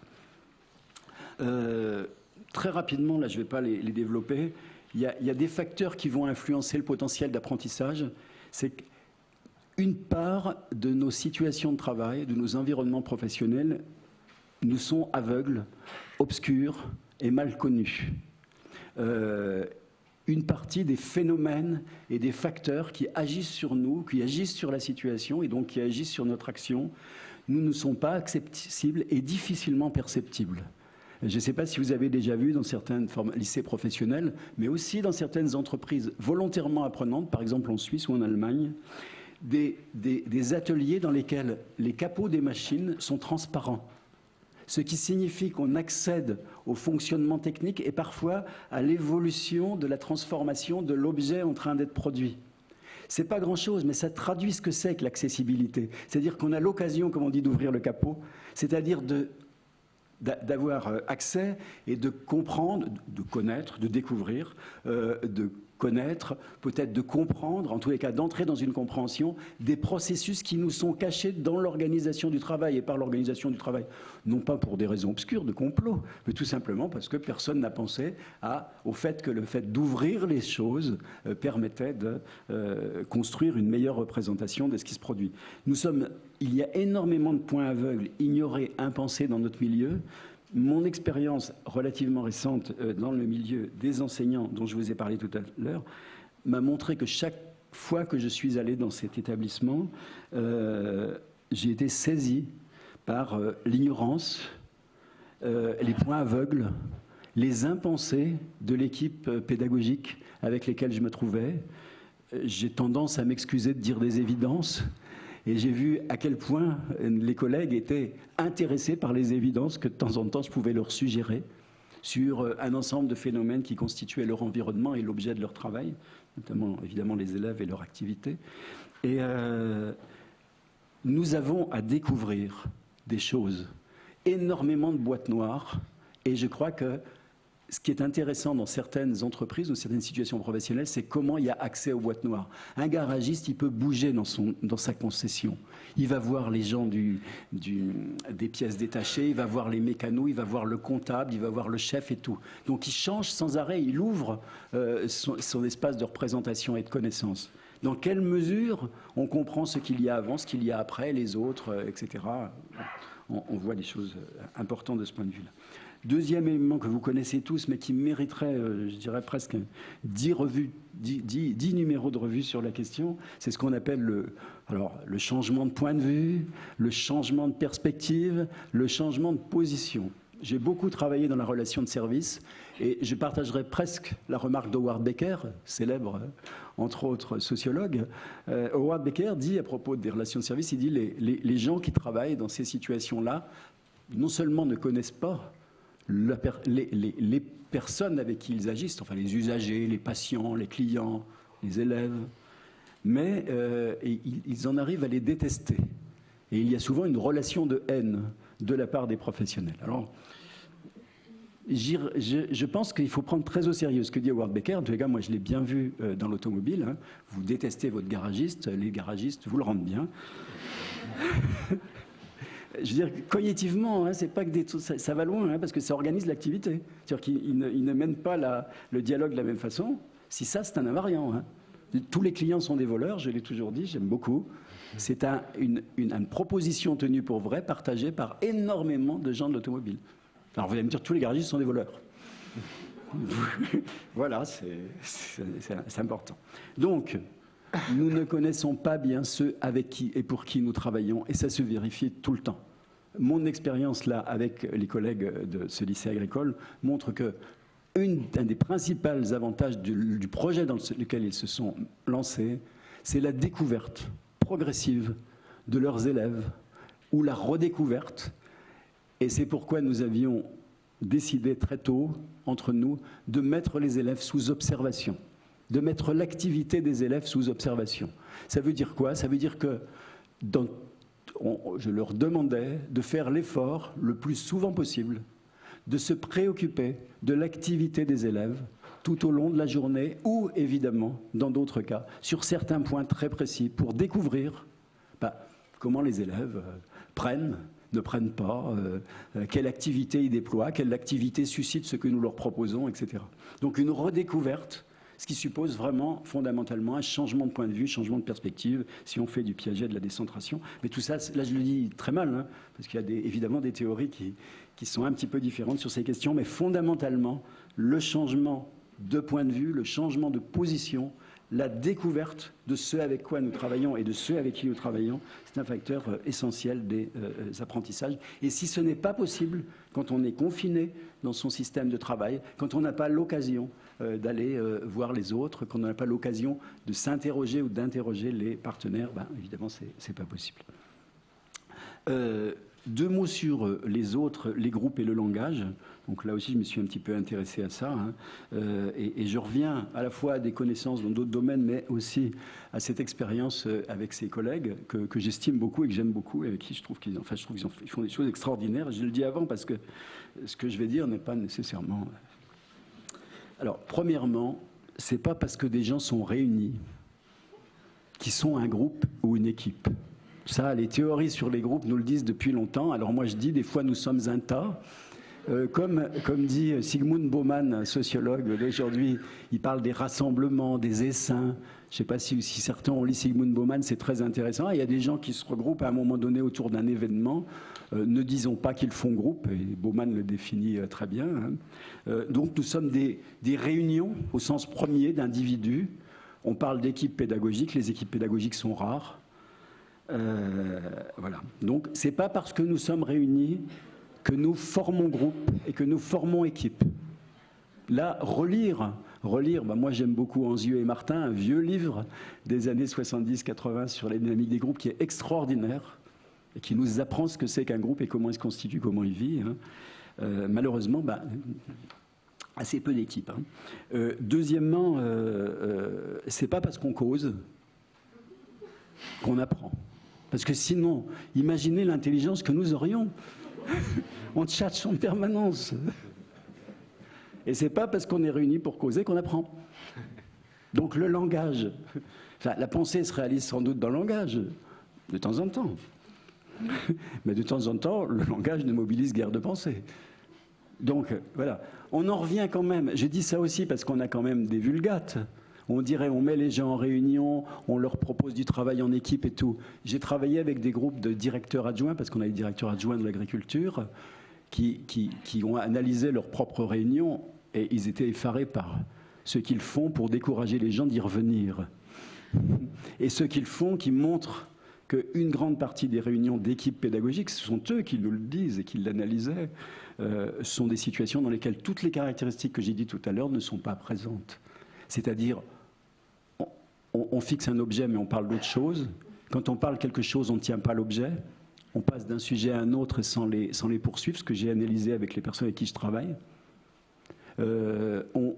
Très rapidement, là, je ne vais pas les développer, il y a des facteurs qui vont influencer le potentiel d'apprentissage. C'est une part de nos situations de travail, de nos environnements professionnels, nous sont aveugles, obscurs et mal connus. Une partie des phénomènes et des facteurs qui agissent sur nous, qui agissent sur la situation et donc qui agissent sur notre action, nous ne sont pas accessibles et difficilement perceptibles. Je ne sais pas si vous avez déjà vu dans certains lycées professionnels, mais aussi dans certaines entreprises volontairement apprenantes, par exemple en Suisse ou en Allemagne, des ateliers dans lesquels les capots des machines sont transparents. Ce qui signifie qu'on accède au fonctionnement technique et parfois à l'évolution de la transformation de l'objet en train d'être produit. C'est pas grand-chose, mais ça traduit ce que c'est que l'accessibilité. C'est-à-dire qu'on a l'occasion, comme on dit, d'ouvrir le capot, c'est-à-dire d'avoir accès et de comprendre, de connaître, de découvrir, de connaître, peut-être de comprendre, en tous les cas d'entrer dans une compréhension des processus qui nous sont cachés dans l'organisation du travail et par l'organisation du travail. Non pas pour des raisons obscures de complot, mais tout simplement parce que personne n'a pensé au fait que le fait d'ouvrir les choses permettait de construire une meilleure représentation de ce qui se produit. Il y a énormément de points aveugles, ignorés, impensés dans notre milieu. Mon expérience relativement récente dans le milieu des enseignants dont je vous ai parlé tout à l'heure m'a montré que chaque fois que je suis allé dans cet établissement, j'ai été saisi par l'ignorance, les points aveugles, les impensés de l'équipe pédagogique avec lesquelles je me trouvais. J'ai tendance à m'excuser de dire des évidences. Et j'ai vu à quel point les collègues étaient intéressés par les évidences que de temps en temps je pouvais leur suggérer sur un ensemble de phénomènes qui constituaient leur environnement et l'objet de leur travail, notamment évidemment les élèves et leur activité. Et nous avons à découvrir des choses, énormément de boîtes noires, et je crois que ce qui est intéressant dans certaines entreprises ou certaines situations professionnelles, c'est comment il y a accès aux boîtes noires. Un garagiste, il peut bouger dans sa concession. Il va voir les gens des pièces détachées, il va voir les mécanos, il va voir le comptable, il va voir le chef et tout. Donc il change sans arrêt, il ouvre son espace de représentation et de connaissance. Dans quelle mesure on comprend ce qu'il y a avant, ce qu'il y a après, les autres, etc. On voit des choses importantes de ce point de vue-là. Deuxième élément que vous connaissez tous, mais qui mériterait, je dirais presque 10 numéros de revue sur la question, c'est ce qu'on appelle le changement de point de vue, le changement de perspective, le changement de position. J'ai beaucoup travaillé dans la relation de service et je partagerai presque la remarque d'Howard Becker, célèbre entre autres sociologue. Howard Becker dit à propos des relations de service, il dit les gens qui travaillent dans ces situations-là non seulement ne connaissent pas les personnes avec qui ils agissent, enfin les usagers, les patients, les clients, les élèves, mais ils en arrivent à les détester. Et il y a souvent une relation de haine de la part des professionnels. Alors, je pense qu'il faut prendre très au sérieux ce que dit Howard Becker. En tous les cas, moi je l'ai bien vu dans l'automobile. Hein. Vous détestez votre garagiste, les garagistes vous le rendent bien. Je veux dire, cognitivement, hein, c'est pas que ça va loin, hein, parce que ça organise l'activité. C'est-à-dire qu'ils ne mènent pas le dialogue de la même façon. Si ça, c'est un invariant. Hein. Tous les clients sont des voleurs, je l'ai toujours dit, j'aime beaucoup. C'est une proposition tenue pour vrai, partagée par énormément de gens de l'automobile. Alors vous allez me dire, tous les garagistes sont des voleurs. Voilà, c'est important. Donc, nous ne connaissons pas bien ceux avec qui et pour qui nous travaillons, et ça se vérifie tout le temps. Mon expérience là, avec les collègues de ce lycée agricole, montre que un des principaux avantages du projet dans lequel ils se sont lancés, c'est la découverte progressive de leurs élèves, ou la redécouverte. Et c'est pourquoi nous avions décidé très tôt, entre nous, de mettre les élèves sous observation, de mettre l'activité des élèves sous observation. Ça veut dire quoi? Ça veut dire que je leur demandais de faire l'effort le plus souvent possible, de se préoccuper de l'activité des élèves tout au long de la journée ou, évidemment, dans d'autres cas, sur certains points très précis pour découvrir comment les élèves ne prennent pas, quelle activité ils déploient, quelle activité suscite ce que nous leur proposons, etc. Donc une redécouverte, ce qui suppose vraiment fondamentalement un changement de point de vue, changement de perspective, si on fait du Piaget, de la décentration. Mais tout ça, là je le dis très mal, hein, parce qu'il y a évidemment des théories qui sont un petit peu différentes sur ces questions, mais fondamentalement, le changement de point de vue, le changement de position la découverte de ce avec quoi nous travaillons et de ceux avec qui nous travaillons, c'est un facteur essentiel des apprentissages. Et si ce n'est pas possible, quand on est confiné dans son système de travail, quand on n'a pas l'occasion d'aller voir les autres, quand on n'a pas l'occasion de s'interroger ou d'interroger les partenaires, ben, évidemment, c'est pas possible. Deux mots sur les autres, les groupes et le langage. Donc là aussi, je me suis un petit peu intéressé à ça. Hein. Et je reviens à la fois à des connaissances dans d'autres domaines, mais aussi à cette expérience avec ces collègues que j'estime beaucoup et que j'aime beaucoup, et avec qui je trouve qu'ils font des choses extraordinaires. Je le dis avant parce que ce que je vais dire n'est pas nécessairement... Alors, premièrement, c'est pas parce que des gens sont réunis qu'ils sont un groupe ou une équipe. Ça, les théories sur les groupes nous le disent depuis longtemps. Alors moi, je dis, des fois, nous sommes un tas. Comme dit Zygmunt Bauman, sociologue d'aujourd'hui, il parle des rassemblements, des essaims. Je ne sais pas si certains ont lu Zygmunt Bauman, c'est très intéressant. Il y a des gens qui se regroupent à un moment donné autour d'un événement. Ne disons pas qu'ils font groupe, et Bauman le définit très bien. Hein. Donc nous sommes des réunions au sens premier d'individus. On parle d'équipes pédagogiques, les équipes pédagogiques sont rares. Voilà. Donc c'est pas parce que nous sommes réunis que nous formons groupe et que nous formons équipe. Là, relire, bah moi j'aime beaucoup Anzieux et Martin, un vieux livre des années 70-80 sur les dynamiques des groupes qui est extraordinaire et qui nous apprend ce que c'est qu'un groupe et comment il se constitue, comment il vit. Hein. Malheureusement, bah, assez peu d'équipes. Hein. Deuxièmement, c'est pas parce qu'on cause qu'on apprend. Parce que sinon, imaginez l'intelligence que nous aurions. On tchatche en permanence. Et c'est pas parce qu'on est réunis pour causer qu'on apprend. Donc le langage, enfin, la pensée se réalise sans doute dans le langage, de temps en temps. Mais de temps en temps, le langage ne mobilise guère de pensée. Donc voilà, on en revient quand même. J'ai dit ça aussi parce qu'on a quand même des vulgates. On dirait, on met les gens en réunion, on leur propose du travail en équipe et tout. J'ai travaillé avec des groupes de directeurs adjoints, parce qu'on a des directeurs adjoints de l'agriculture, qui ont analysé leurs propres réunions, et ils étaient effarés par ce qu'ils font pour décourager les gens d'y revenir. Et ce qu'ils font qui montre qu'une grande partie des réunions d'équipes pédagogiques, ce sont eux qui nous le disent et qui l'analysaient, sont des situations dans lesquelles toutes les caractéristiques que j'ai dit tout à l'heure ne sont pas présentes. C'est-à-dire, on fixe un objet mais on parle d'autre chose. Quand on parle quelque chose, on ne tient pas l'objet. On passe d'un sujet à un autre sans les poursuivre, ce que j'ai analysé avec les personnes avec qui je travaille. On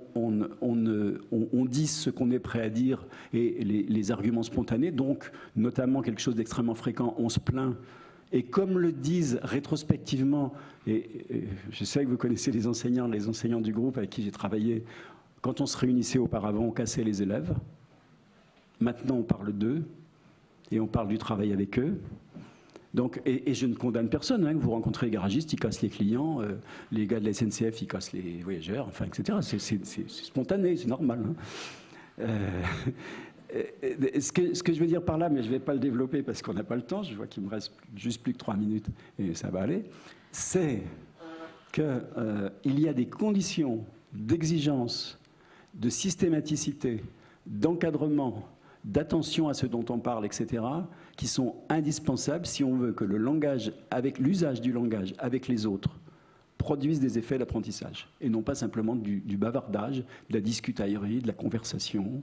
dit ce qu'on est prêt à dire et les arguments spontanés, donc notamment quelque chose d'extrêmement fréquent, on se plaint. Et comme le disent rétrospectivement, et je sais que vous connaissez les enseignants du groupe avec qui j'ai travaillé, quand on se réunissait auparavant, on cassait les élèves. Maintenant, on parle d'eux et on parle du travail avec eux. Donc, et je ne condamne personne. Hein. Vous rencontrez les garagistes, ils cassent les clients. Les gars de la SNCF, ils cassent les voyageurs, enfin, etc. C'est spontané, c'est normal. Hein. Ce que je veux dire par là, mais je ne vais pas le développer parce qu'on n'a pas le temps, je vois qu'il me reste juste plus que 3 minutes et ça va aller, c'est qu'il y a des conditions d'exigence, de systématicité, d'encadrement, d'attention à ce dont on parle, etc., qui sont indispensables si on veut que le langage, avec l'usage du langage avec les autres, produise des effets d'apprentissage, et non pas simplement du bavardage, de la discutaillerie, de la conversation,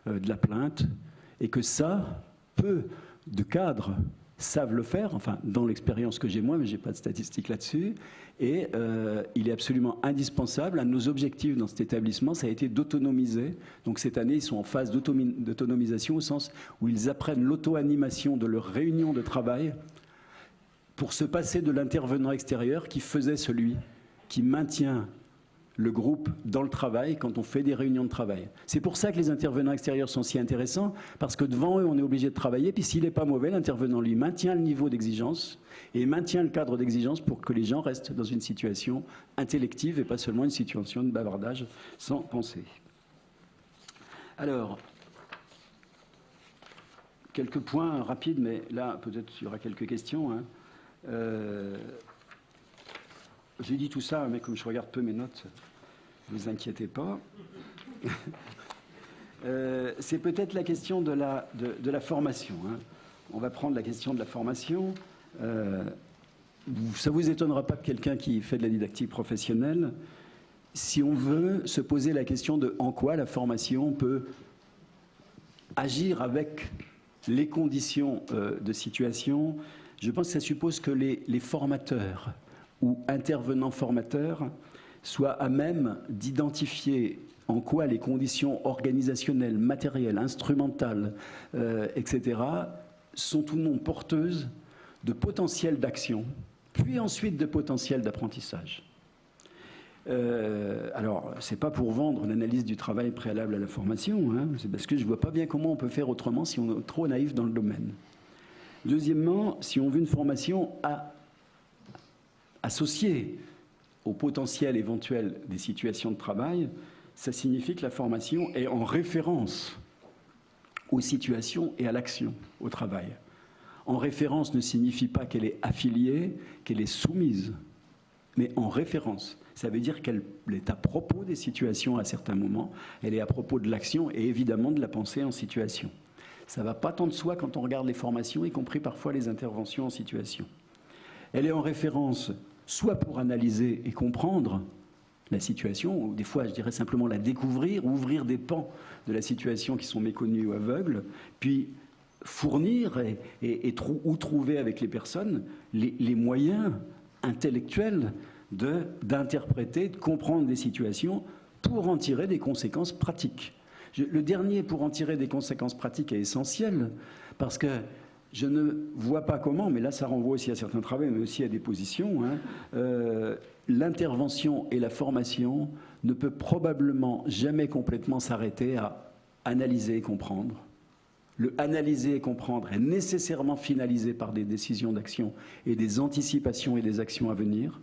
de la plainte, et que ça, peu de cadres savent le faire, enfin dans l'expérience que j'ai moi, mais je n'ai pas de statistiques là-dessus, et il est absolument indispensable. Un de nos objectifs dans cet établissement, ça a été d'autonomiser. Donc cette année, ils sont en phase d'autonomisation au sens où ils apprennent l'auto-animation de leur réunion de travail pour se passer de l'intervenant extérieur qui faisait celui qui maintient le groupe dans le travail quand on fait des réunions de travail. C'est pour ça que les intervenants extérieurs sont si intéressants, parce que devant eux, on est obligé de travailler, puis s'il n'est pas mauvais, l'intervenant, lui, maintient le niveau d'exigence et maintient le cadre d'exigence pour que les gens restent dans une situation intellective et pas seulement une situation de bavardage sans penser. Alors, quelques points rapides, mais là, peut-être il y aura quelques questions. Hein. J'ai dit tout ça, mais comme je regarde peu mes notes, ne vous inquiétez pas. c'est peut-être la question de la formation. Hein. On va prendre la question de la formation. Ça ne vous étonnera pas que quelqu'un qui fait de la didactique professionnelle, si on veut se poser la question de en quoi la formation peut agir avec les conditions de situation, je pense que ça suppose que les formateurs ou intervenants formateurs soient à même d'identifier en quoi les conditions organisationnelles, matérielles, instrumentales, etc., sont ou non porteuses de potentiel d'action, puis ensuite de potentiel d'apprentissage. Alors, ce n'est pas pour vendre l'analyse du travail préalable à la formation, hein, c'est parce que je ne vois pas bien comment on peut faire autrement si on est trop naïf dans le domaine. Deuxièmement, si on veut une formation associée au potentiel éventuel des situations de travail, ça signifie que la formation est en référence aux situations et à l'action au travail. En référence ne signifie pas qu'elle est affiliée, qu'elle est soumise, mais en référence. Ça veut dire qu'elle est à propos des situations à certains moments, elle est à propos de l'action et évidemment de la pensée en situation. Ça ne va pas tant de soi quand on regarde les formations, y compris parfois les interventions en situation. Elle est en référence soit pour analyser et comprendre la situation, ou des fois je dirais simplement la découvrir, ouvrir des pans de la situation qui sont méconnus ou aveugles, puis fournir ou trouver avec les personnes les moyens intellectuels d'interpréter, de comprendre des situations pour en tirer des conséquences pratiques. Le dernier, pour en tirer des conséquences pratiques, est essentiel, parce que je ne vois pas comment, mais là ça renvoie aussi à certains travaux, mais aussi à des positions, hein, l'intervention et la formation ne peut probablement jamais complètement s'arrêter à analyser et comprendre. Le analyser et comprendre est nécessairement finalisé par des décisions d'action et des anticipations et des actions à venir,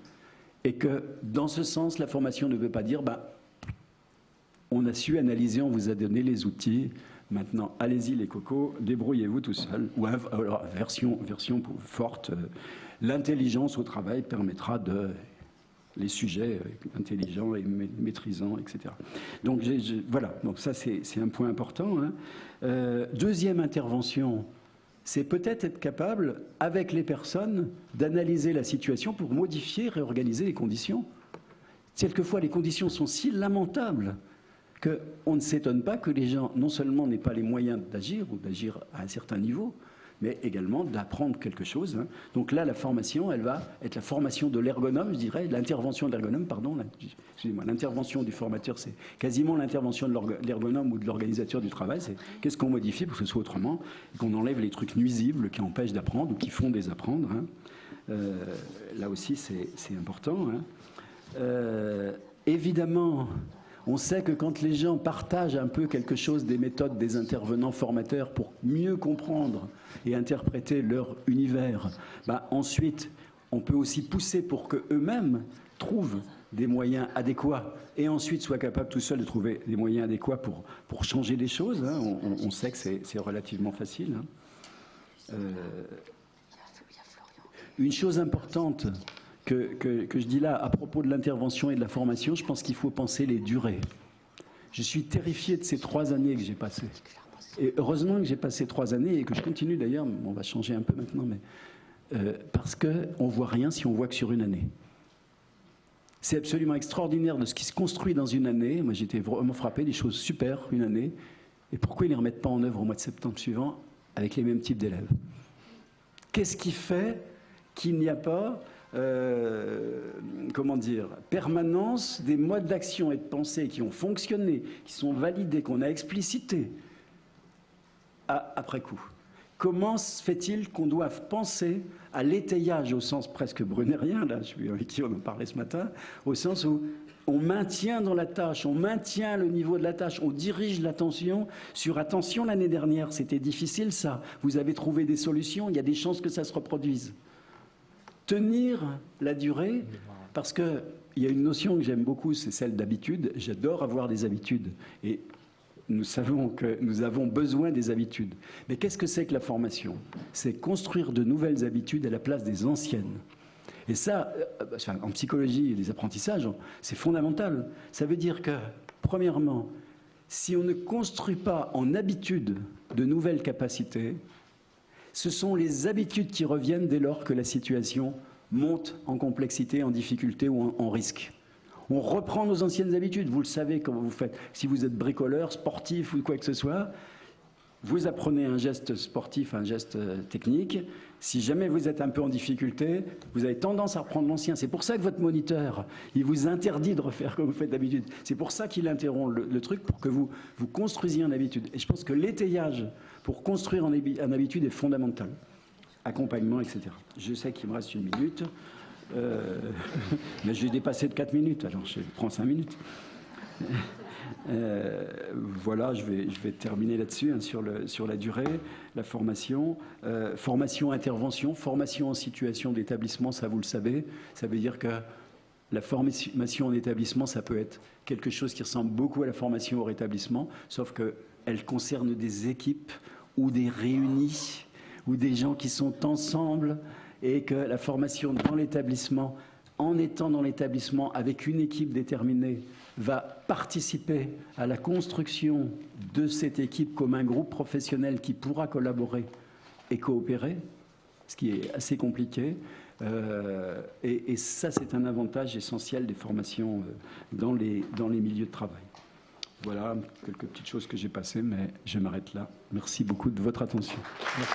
et que dans ce sens, la formation ne veut pas dire on a su analyser, on vous a donné les outils, maintenant allez-y les cocos, débrouillez-vous tout seul. Ou alors, version forte, l'intelligence au travail permettra de les sujets intelligents et maîtrisants, etc. Donc voilà, donc ça c'est un point important. Hein. Deuxième intervention, c'est peut-être être capable, avec les personnes, d'analyser la situation pour modifier, réorganiser les conditions. Quelquefois, les conditions sont si lamentables qu'on ne s'étonne pas que les gens, non seulement n'aient pas les moyens d'agir, ou d'agir à un certain niveau, mais également d'apprendre quelque chose. Hein. Donc là, la formation, elle va être la formation de l'ergonome, je dirais, l'intervention de l'ergonome, pardon, excusez-moi, l'intervention du formateur, c'est quasiment l'intervention de l'ergonome ou de l'organisateur du travail, c'est qu'est-ce qu'on modifie pour que ce soit autrement, et qu'on enlève les trucs nuisibles qui empêchent d'apprendre ou qui font désapprendre. Hein. Là aussi, c'est important. Hein. Évidemment, on sait que quand les gens partagent un peu quelque chose des méthodes des intervenants formateurs pour mieux comprendre et interpréter leur univers, ensuite, on peut aussi pousser pour qu'eux-mêmes trouvent des moyens adéquats et ensuite soient capables tout seuls de trouver des moyens adéquats pour changer les choses. Hein. On sait que c'est relativement facile. Hein. Une chose importante que je dis là à propos de l'intervention et de la formation, je pense qu'il faut penser les durées. Je suis terrifié de ces 3 années que j'ai passées. Et heureusement que j'ai passé 3 années et que je continue d'ailleurs, on va changer un peu maintenant, mais parce qu'on ne voit rien si on voit que sur une année. C'est absolument extraordinaire de ce qui se construit dans une année. Moi j'étais vraiment frappé, des choses super, une année. Et pourquoi ils ne les remettent pas en œuvre au mois de septembre suivant avec les mêmes types d'élèves? Qu'est-ce qui fait qu'il n'y a pas comment dire, permanence des modes d'action et de pensée qui ont fonctionné, qui sont validés, qu'on a explicités après coup? Comment se fait-il qu'on doive penser à l'étayage au sens presque brunérien, là, je suis avec qui on en parlait ce matin, au sens où on maintient dans la tâche, on maintient le niveau de la tâche, on dirige l'attention sur attention l'année dernière, c'était difficile ça, vous avez trouvé des solutions, il y a des chances que ça se reproduise. Tenir la durée, parce qu'il y a une notion que j'aime beaucoup, c'est celle d'habitude. J'adore avoir des habitudes. Et nous savons que nous avons besoin des habitudes. Mais qu'est-ce que c'est que la formation? C'est construire de nouvelles habitudes à la place des anciennes. Et ça, en psychologie et les apprentissages, c'est fondamental. Ça veut dire que, premièrement, si on ne construit pas en habitude de nouvelles capacités, ce sont les habitudes qui reviennent dès lors que la situation monte en complexité, en difficulté ou en risque. On reprend nos anciennes habitudes, vous le savez quand vous faites, si vous êtes bricoleur, sportif ou quoi que ce soit, vous apprenez un geste sportif, un geste technique. Si jamais vous êtes un peu en difficulté, vous avez tendance à reprendre l'ancien. C'est pour ça que votre moniteur, il vous interdit de refaire comme vous faites d'habitude. C'est pour ça qu'il interrompt le truc, pour que vous construisiez en habitude. Et je pense que l'étayage pour construire en habitude est fondamental. Accompagnement, etc. Je sais qu'il me reste 1 minute, mais j'ai dépassé de 4 minutes, alors je prends 5 minutes. Voilà, je vais terminer là-dessus, hein, sur la durée, la formation. Formation, intervention, formation en situation d'établissement, ça vous le savez. Ça veut dire que la formation en établissement, ça peut être quelque chose qui ressemble beaucoup à la formation au rétablissement, sauf qu'elle concerne des équipes ou des réunis ou des gens qui sont ensemble, et que la formation dans l'établissement, en étant dans l'établissement avec une équipe déterminée, va participer à la construction de cette équipe comme un groupe professionnel qui pourra collaborer et coopérer, ce qui est assez compliqué. Et ça, c'est un avantage essentiel des formations dans les milieux de travail. Voilà quelques petites choses que j'ai passées, mais je m'arrête là. Merci beaucoup de votre attention. Merci.